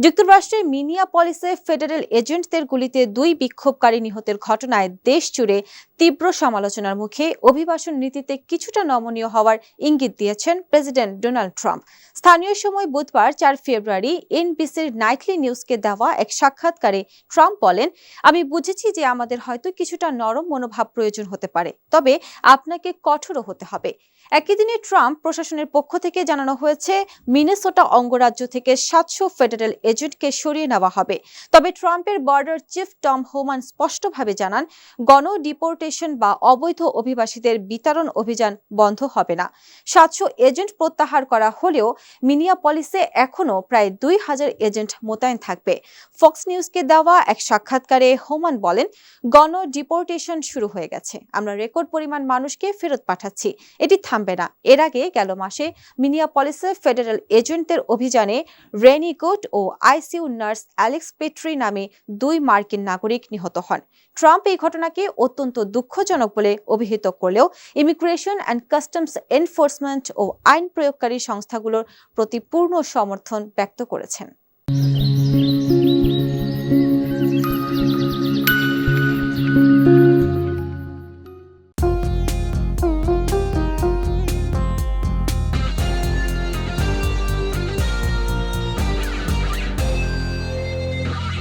যুক্তরাষ্ট্রের মিনিয়াপলিসে ফেডারেল এজেন্টদের গুলিতে 2 বিক্ষোভকারী নিহতের ঘটনায় দেশ জুড়ে তীব্র সমালোচনার মুখে অভিবাসন নীতিতে কিছুটা নমনীয় হওয়ার ইঙ্গিত দিয়েছেন প্রেসিডেন্ট ডোনাল্ড ট্রাম্প। স্থানীয় সময় বুধবার 4 ফেব্রুয়ারি এনবিসির নাইটলি নিউজকে দেওয়া এক সাক্ষাৎকারে ট্রাম্প বলেন, আমি বুঝেছি যে আমাদের হয়তো কিছুটা নরম মনোভাব প্রয়োজন হতে পারে, তবে আপনাকে কঠোরও হতে হবে। একই দিনে ট্রাম্প প্রশাসনের পক্ষ থেকে জানানো হয়েছে মিনেসোটা অঙ্গরাজ্য থেকে 700 ফেডারেল এজেন্টকে সরিয়ে নেওয়া হবে। তবে ট্রাম্পের বর্ডার চিফ টম হোমান স্পষ্টভাবে জানান, গণ ডিপোর্টেশন বা অবৈধ অভিবাসীদের বিতরণ অভিযান বন্ধ হবে না। 700 এজেন্ট প্রত্যাহার করা হলেও মিনিয়াপলিসে এখনো প্রায় 2000 এজেন্ট মোতায়েন থাকবে। ফক্স নিউজকে দেওয়া এক সাক্ষাৎকারে হোমান বলেন, গণ ডিপোর্টেশন শুরু হয়ে গেছে, আমরা রেকর্ড পরিমাণ মানুষকে ফেরত পাঠাচ্ছি, এটি থামবে না। এর আগে গেল মাসে মিনিয়াপলিসে ফেডারেল এজেন্টদের অভিযানে রেনি গুড ও আইসিইউ নার্স অ্যালেক্স পেট্রি নামে 2 মার্কিন নাগরিক নিহত হন। ট্রাম্প এই ঘটনাকে অত্যন্ত দুঃখজনক বলে অভিহিত করলেও ইমিগ্রেশন অ্যান্ড কাস্টমস এনফোর্সমেন্ট ও আইন প্রয়োগকারী সংস্থাগুলোর প্রতি পূর্ণ সমর্থন ব্যক্ত করেছেন।